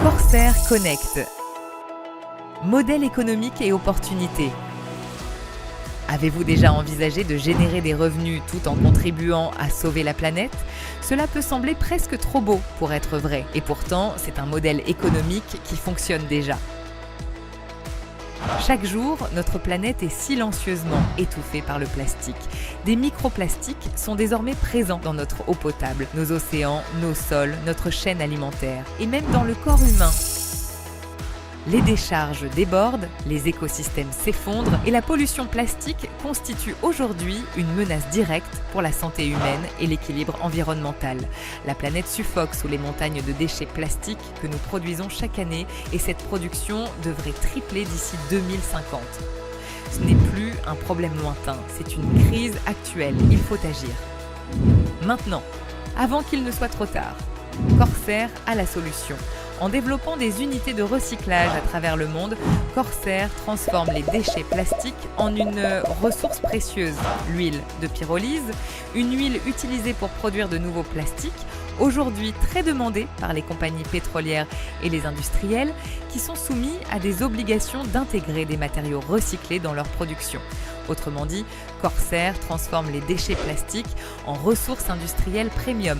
Corsair Connect. Modèle économique et opportunités. Avez-vous déjà envisagé de générer des revenus tout en contribuant à sauver la planète? Cela peut sembler presque trop beau pour être vrai, et pourtant c'est un modèle économique qui fonctionne déjà. Chaque jour, notre planète est silencieusement étouffée par le plastique. Des microplastiques sont désormais présents dans notre eau potable, nos océans, nos sols, notre chaîne alimentaire, et même dans le corps humain. Les décharges débordent, les écosystèmes s'effondrent et la pollution plastique constitue aujourd'hui une menace directe pour la santé humaine et l'équilibre environnemental. La planète suffoque sous les montagnes de déchets plastiques que nous produisons chaque année et cette production devrait tripler d'ici 2050. Ce n'est plus un problème lointain, c'est une crise actuelle, il faut agir. Maintenant, avant qu'il ne soit trop tard, Corsair a la solution. En développant des unités de recyclage à travers le monde, Corsair transforme les déchets plastiques en une ressource précieuse, l'huile de pyrolyse, une huile utilisée pour produire de nouveaux plastiques, aujourd'hui très demandée par les compagnies pétrolières et les industriels qui sont soumis à des obligations d'intégrer des matériaux recyclés dans leur production. Autrement dit, Corsair transforme les déchets plastiques en ressources industrielles premium,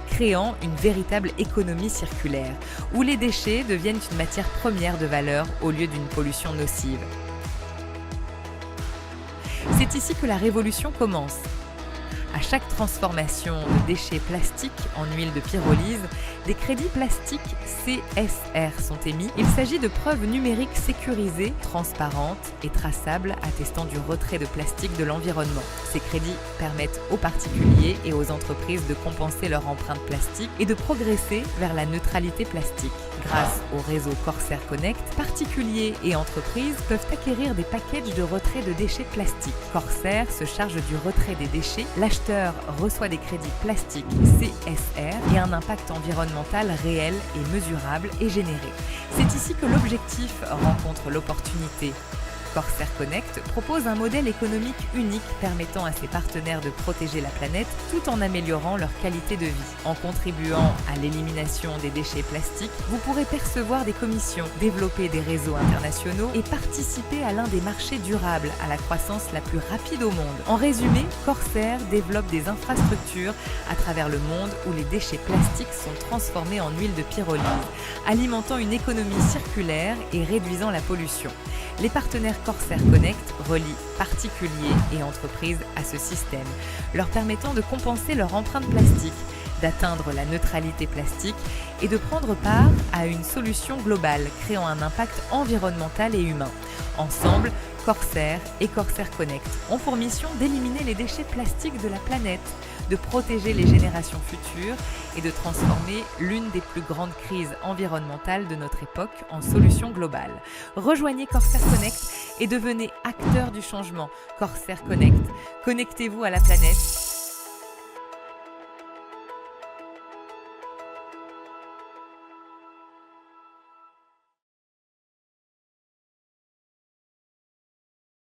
créant une véritable économie circulaire, où les déchets deviennent une matière première de valeur au lieu d'une pollution nocive. C'est ici que la révolution commence. À chaque transformation de déchets plastiques en huile de pyrolyse, des crédits plastiques CSR sont émis. Il s'agit de preuves numériques sécurisées, transparentes et traçables attestant du retrait de plastique de l'environnement. Ces crédits permettent aux particuliers et aux entreprises de compenser leur empreinte plastique et de progresser vers la neutralité plastique. Grâce au réseau Corsair Connect, particuliers et entreprises peuvent acquérir des packages de retrait de déchets plastiques. Corsair se charge du retrait des déchets, l'acheteur reçoit des crédits plastiques CSR et un impact environnemental réel et mesurable est généré. C'est ici que l'objectif rencontre l'opportunité. Corsair Connect propose un modèle économique unique permettant à ses partenaires de protéger la planète tout en améliorant leur qualité de vie. En contribuant à l'élimination des déchets plastiques, vous pourrez percevoir des commissions, développer des réseaux internationaux et participer à l'un des marchés durables à la croissance la plus rapide au monde. En résumé, Corsair développe des infrastructures à travers le monde où les déchets plastiques sont transformés en huile de pyrolyse, alimentant une économie circulaire et réduisant la pollution. Les partenaires Corsair Connect relient particuliers et entreprises à ce système, leur permettant de compenser leur empreinte plastique, d'atteindre la neutralité plastique et de prendre part à une solution globale créant un impact environnemental et humain. Ensemble, Corsair et Corsair Connect ont pour mission d'éliminer les déchets plastiques de la planète, de protéger les générations futures et de transformer l'une des plus grandes crises environnementales de notre époque en solution globale. Rejoignez Corsair Connect et devenez acteur du changement. Corsair Connect, connectez-vous à la planète